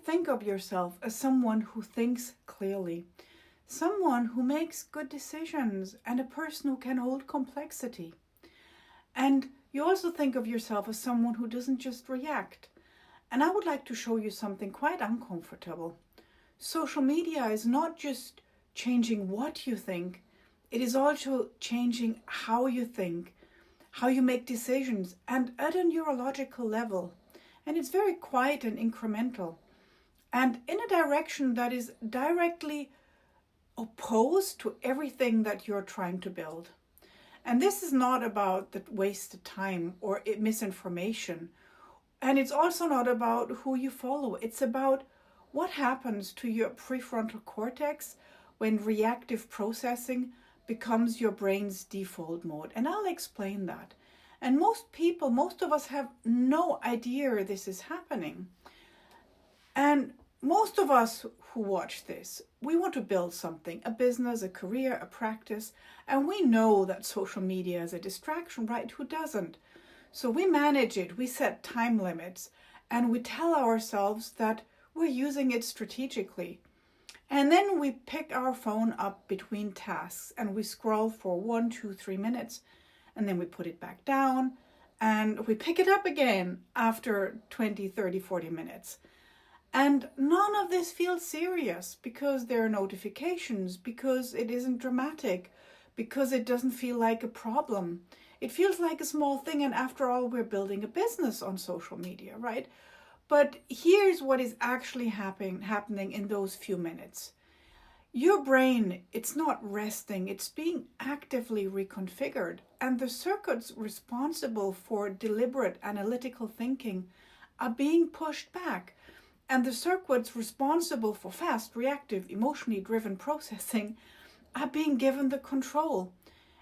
think of yourself as someone who thinks clearly, someone who makes good decisions, and a person who can hold complexity. And you also think of yourself as someone who doesn't just react. And I would like to show you something quite uncomfortable. Social media is not just changing what you think, it is also changing how you think, how you make decisions, and at a neurological level. And it's very quiet and incremental, and in a direction that is directly opposed to everything that you're trying to build. And this is not about the wasted time or misinformation. And it's also not about who you follow. It's about what happens to your prefrontal cortex when reactive processing becomes your brain's default mode. And I'll explain that. And most of us have no idea this is happening. And most of us who watch this, we want to build something, a business, a career, a practice, and we know that social media is a distraction, right? Who doesn't? So we manage it, we set time limits, and we tell ourselves that we're using it strategically. And then we pick our phone up between tasks and we scroll for 1, 2, 3 minutes, and then we put it back down and we pick it up again after 20, 30, 40 minutes. And none of this feels serious because there are notifications, because it isn't dramatic, because it doesn't feel like a problem. It feels like a small thing, and after all, we're building a business on social media, right? But here's what is actually happening in those few minutes. Your brain, it's not resting, it's being actively reconfigured, and the circuits responsible for deliberate analytical thinking are being pushed back. And the circuits responsible for fast, reactive, emotionally driven processing are being given the control.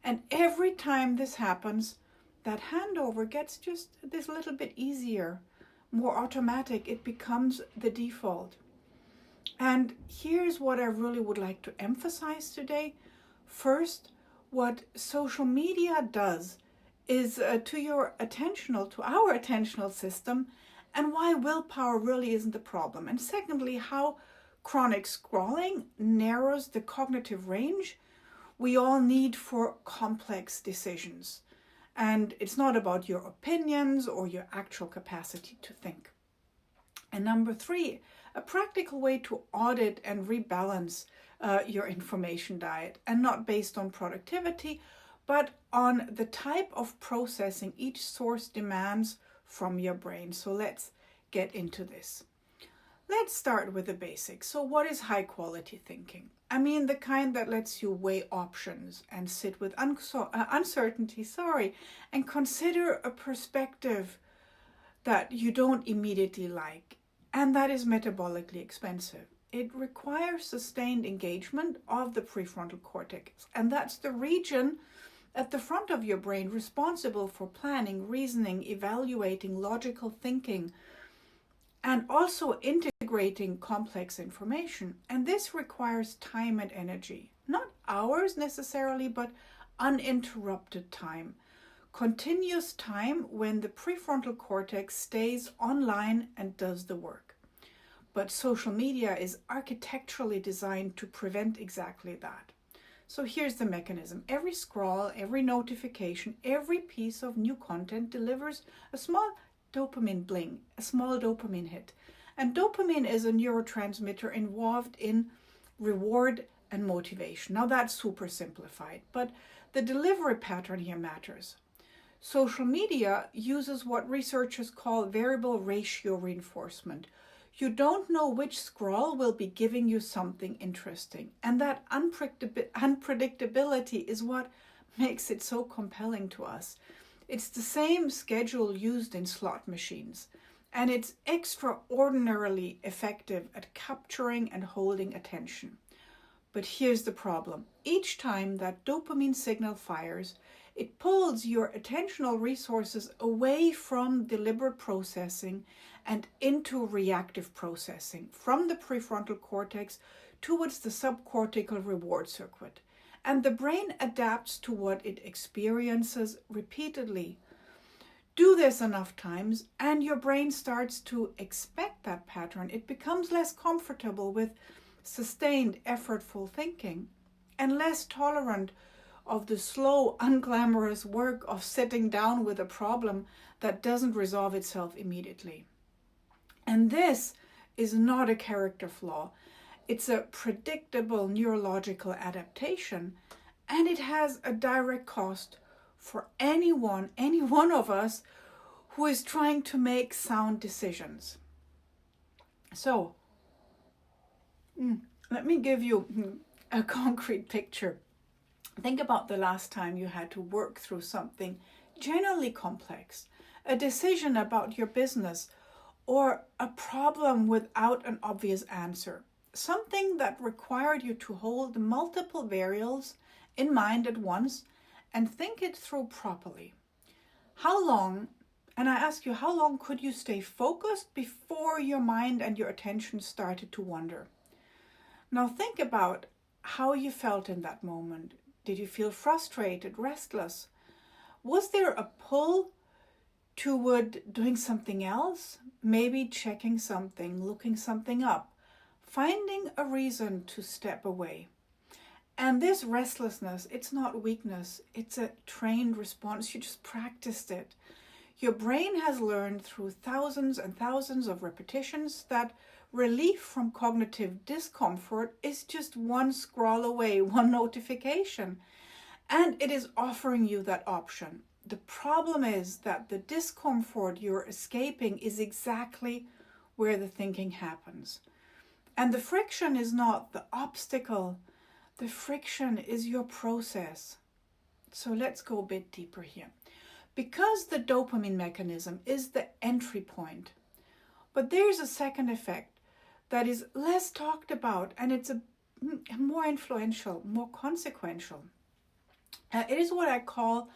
And every time this happens, that handover gets just this little bit easier, more automatic. It becomes the default. And here's what I really would like to emphasize today. First, what social media does is to our attentional system, and why willpower really isn't the problem. And secondly, how chronic scrolling narrows the cognitive range we all need for complex decisions. And it's not about your opinions or your actual capacity to think. And number 3, a practical way to audit and rebalance your information diet, and not based on productivity, but on the type of processing each source demands from your brain. So let's get into this. Let's start with the basics. So what is high quality thinking? I mean the kind that lets you weigh options and sit with uncertainty, and consider a perspective that you don't immediately like, and that is metabolically expensive. It requires sustained engagement of the prefrontal cortex, and that's the region at the front of your brain responsible for planning, reasoning, evaluating, logical thinking, and also integrating complex information. And this requires time and energy, not hours necessarily, but uninterrupted time, continuous time when the prefrontal cortex stays online and does the work. But social media is architecturally designed to prevent exactly that. So here's the mechanism. Every scroll, every notification, every piece of new content delivers a small dopamine bling, a small dopamine hit. And dopamine is a neurotransmitter involved in reward and motivation. Now that's super simplified, but the delivery pattern here matters. Social media uses what researchers call variable ratio reinforcement. You don't know which scroll will be giving you something interesting. And that unpredictability is what makes it so compelling to us. It's the same schedule used in slot machines, and it's extraordinarily effective at capturing and holding attention. But here's the problem. Each time that dopamine signal fires, it pulls your attentional resources away from deliberate processing and into reactive processing, from the prefrontal cortex towards the subcortical reward circuit. And the brain adapts to what it experiences repeatedly. do this enough times and your brain starts to expect that pattern. It becomes less comfortable with sustained, effortful thinking and less tolerant of the slow, unglamorous work of sitting down with a problem that doesn't resolve itself immediately. And this is not a character flaw. It's a predictable neurological adaptation, and it has a direct cost for any one of us who is trying to make sound decisions. So, let me give you a concrete picture. Think about the last time you had to work through something genuinely complex, a decision about your business, or a problem without an obvious answer. Something that required you to hold multiple variables in mind at once and think it through properly. How long, and I ask you, how long could you stay focused before your mind and your attention started to wander? Now think about how you felt in that moment. Did you feel frustrated, restless? Was there a pull toward doing something else? Maybe checking something, looking something up, finding a reason to step away. And this restlessness, it's not weakness, it's a trained response. You just practiced it. Your brain has learned through thousands and thousands of repetitions that relief from cognitive discomfort is just one scroll away, one notification. And it is offering you that option. The problem is that the discomfort you're escaping is exactly where the thinking happens. And the friction is not the obstacle. The friction is your process. So let's go a bit deeper here. Because the dopamine mechanism is the entry point, but there's a second effect that is less talked about, and it's a more influential, more consequential. It is what I call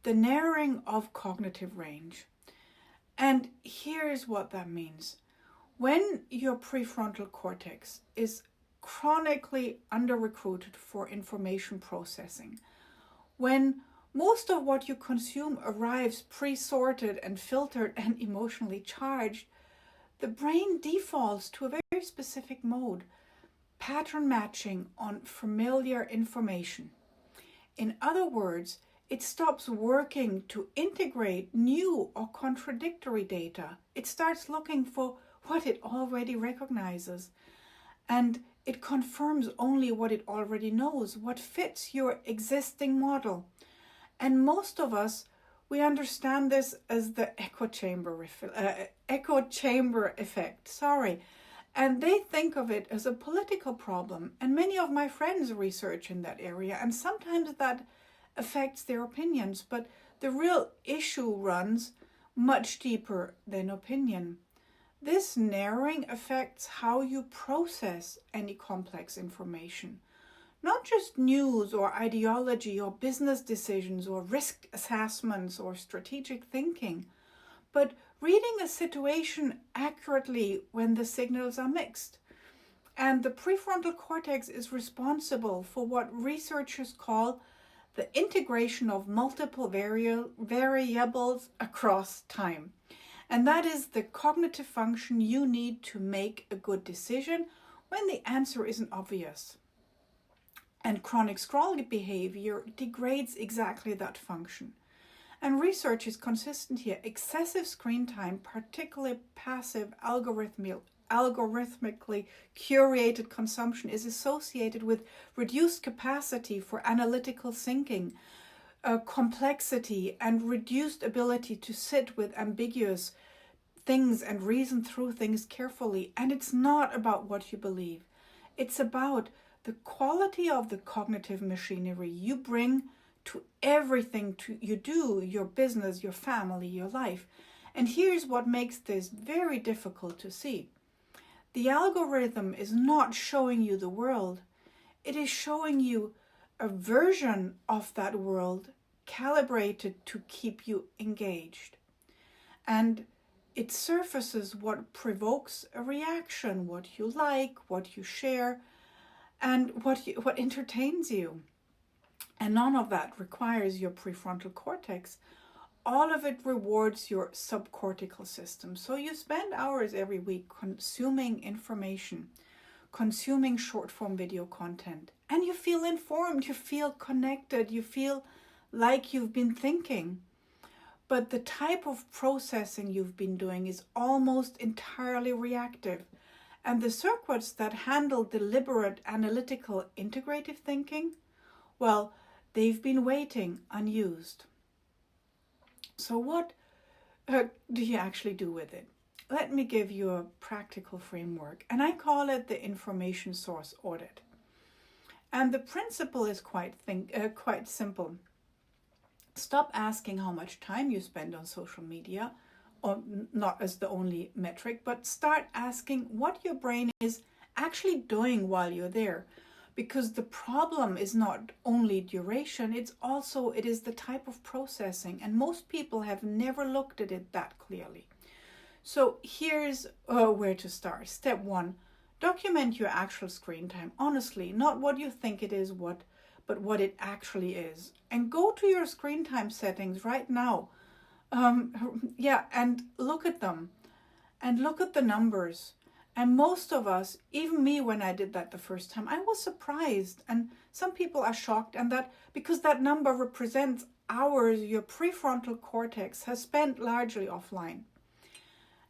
the narrowing of cognitive range. And here's what that means. When your prefrontal cortex is chronically under-recruited for information processing, when most of what you consume arrives pre-sorted and filtered and emotionally charged, the brain defaults to a very specific mode, pattern matching on familiar information. In other words, it stops working to integrate new or contradictory data. It starts looking for what it already recognizes. And it confirms only what it already knows, what fits your existing model. And most of us, we understand this as the echo chamber effect. And they think of it as a political problem. And many of my friends research in that area. And sometimes that affects their opinions. But the real issue runs much deeper than opinion. This narrowing affects how you process any complex information. Not just news or ideology or business decisions or risk assessments or strategic thinking, but reading a situation accurately when the signals are mixed. And the prefrontal cortex is responsible for what researchers call the integration of multiple variables across time. And that is the cognitive function you need to make a good decision when the answer isn't obvious. And chronic scrolling behavior degrades exactly that function. And research is consistent here. Excessive screen time, particularly passive algorithmically curated consumption, is associated with reduced capacity for analytical thinking, complexity, and reduced ability to sit with ambiguous things and reason through things carefully. And it's not about what you believe. It's about the quality of the cognitive machinery you bring to everything you do, your business, your family, your life. And here's what makes this very difficult to see. The algorithm is not showing you the world. It is showing you a version of that world calibrated to keep you engaged. And it surfaces what provokes a reaction, what you like, what you share, and what entertains you. And none of that requires your prefrontal cortex. all of it rewards your subcortical system. So you spend hours every week consuming information, consuming short form video content, and you feel informed, you feel connected, you feel like you've been thinking. But the type of processing you've been doing is almost entirely reactive. And the circuits that handle deliberate, analytical, integrative thinking, well, they've been waiting unused. So what do you actually do with it? Let me give you a practical framework, and I call it the information source audit. And the principle is quite simple. Stop asking how much time you spend on social media, or not as the only metric, but start asking what your brain is actually doing while you're there. Because the problem is not only duration, it is the type of processing, and most people have never looked at it that clearly. So here's where to start. Step 1, document your actual screen time. Honestly, not what you think it is, but what it actually is. And go to your screen time settings right now. And look at them. And look at the numbers. And most of us, even me when I did that the first time, I was surprised. And some people are shocked, and that because that number represents hours your prefrontal cortex has spent largely offline.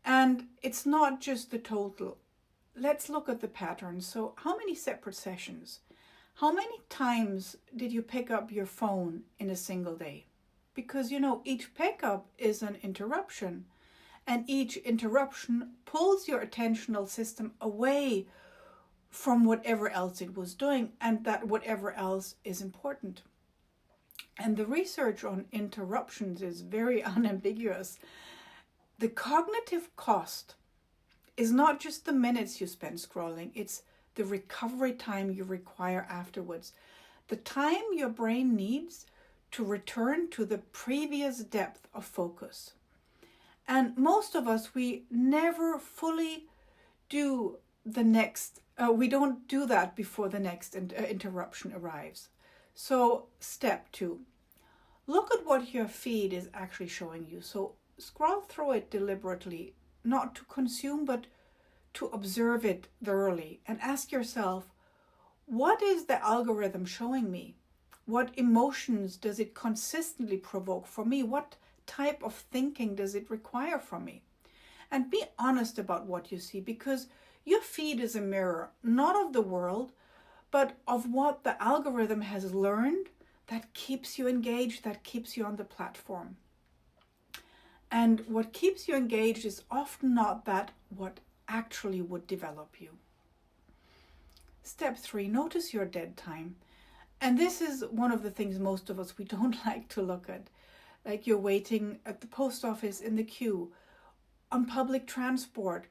And it's not just the total. Let's look at the pattern. So how many separate sessions? How many times did you pick up your phone in a single day? Because, each pickup is an interruption. And each interruption pulls your attentional system away from whatever else it was doing, and that whatever else is important. And the research on interruptions is very unambiguous. The cognitive cost is not just the minutes you spend scrolling, it's the recovery time you require afterwards. The time your brain needs to return to the previous depth of focus. And most of us, we never fully do the next, we don't do that before the next interruption arrives. So step 2, look at what your feed is actually showing you. So scroll through it deliberately, not to consume, but to observe it thoroughly, and ask yourself, what is the algorithm showing me? What emotions does it consistently provoke for me? What type of thinking does it require from me? And be honest about what you see, because your feed is a mirror, not of the world, but of what the algorithm has learned that keeps you engaged, that keeps you on the platform. And what keeps you engaged is often not what actually would develop you. Step 3, notice your dead time. And this is one of the things most of us, we don't like to look at. Like you're waiting at the post office in the queue, on public transport,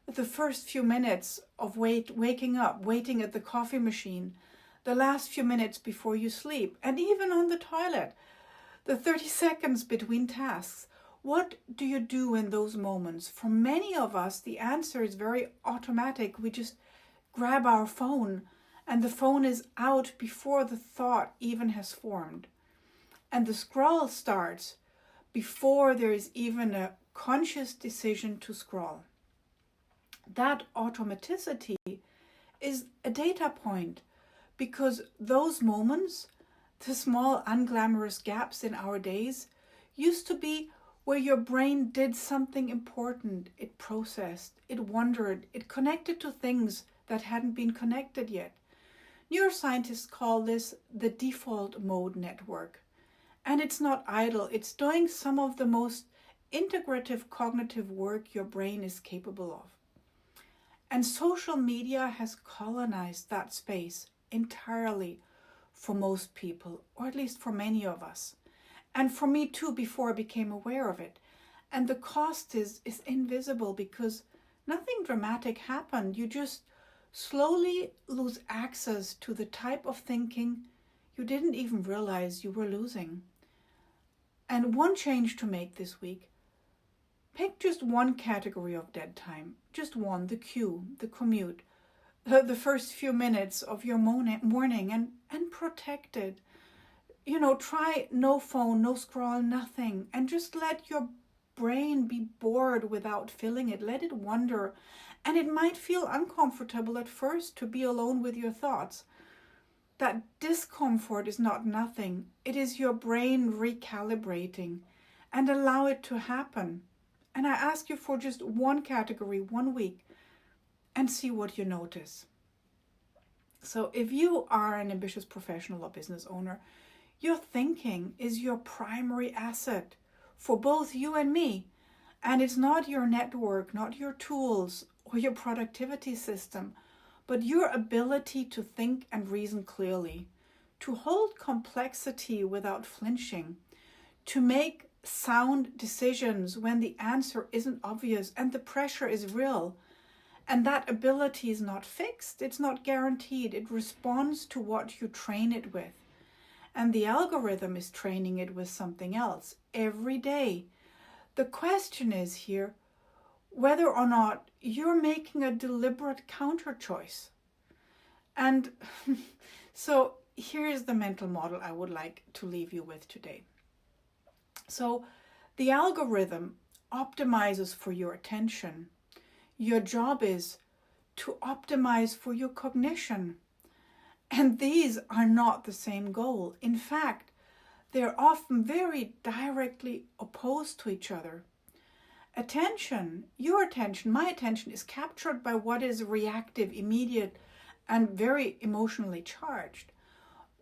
the first few minutes of waking up, waiting at the coffee machine, the last few minutes before you sleep, and even on the toilet, the 30 seconds between tasks. What do you do in those moments? For many of us, the answer is very automatic. We just grab our phone, and the phone is out before the thought even has formed. And the scroll starts before there is even a conscious decision to scroll. That automaticity is a data point, because those moments, the small unglamorous gaps in our days, used to be where your brain did something important. It processed, it wondered, it connected to things that hadn't been connected yet. Neuroscientists call this the default mode network. And it's not idle, it's doing some of the most integrative cognitive work your brain is capable of. And social media has colonized that space entirely for most people, or at least for many of us. And for me too, before I became aware of it. And the cost is invisible, because nothing dramatic happened. You just slowly lose access to the type of thinking you didn't even realize you were losing. And one change to make this week: pick just one category of dead time, just one, the queue, the commute, the first few minutes of your morning, and protect it. try no phone, no scroll, nothing, and just let your brain be bored without filling it. Let it wander. And it might feel uncomfortable at first to be alone with your thoughts. That discomfort is not nothing. It is your brain recalibrating, and allow it to happen. And I ask you for just one category, 1 week, and see what you notice. So if you are an ambitious professional or business owner, your thinking is your primary asset for both you and me. And it's not your network, not your tools or your productivity system, but your ability to think and reason clearly, to hold complexity without flinching, to make sound decisions when the answer isn't obvious and the pressure is real. And that ability is not fixed, it's not guaranteed. It responds to what you train it with. And the algorithm is training it with something else every day. The question is here whether or not you're making a deliberate counter choice. And so here's the mental model I would like to leave you with today. So the algorithm optimizes for your attention. Your job is to optimize for your cognition. And these are not the same goal. In fact, they're often very directly opposed to each other. Attention, your attention, my attention is captured by what is reactive, immediate, and very emotionally charged.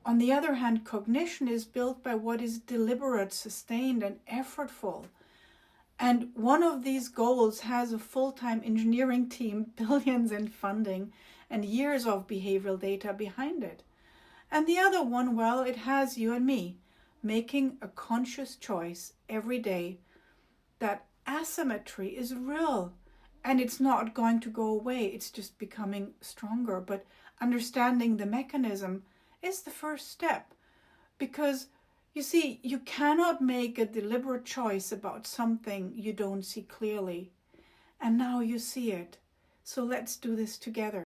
On the other hand, cognition is built by what is deliberate, sustained, and effortful. And one of these goals has a full-time engineering team, billions in funding, and years of behavioral data behind it. And the other one, well, it has you and me making a conscious choice every day that asymmetry is real and it's not going to go away. It's just becoming stronger. But understanding the mechanism is the first step, because you see, you cannot make a deliberate choice about something you don't see clearly. And now you see it. So let's do this together.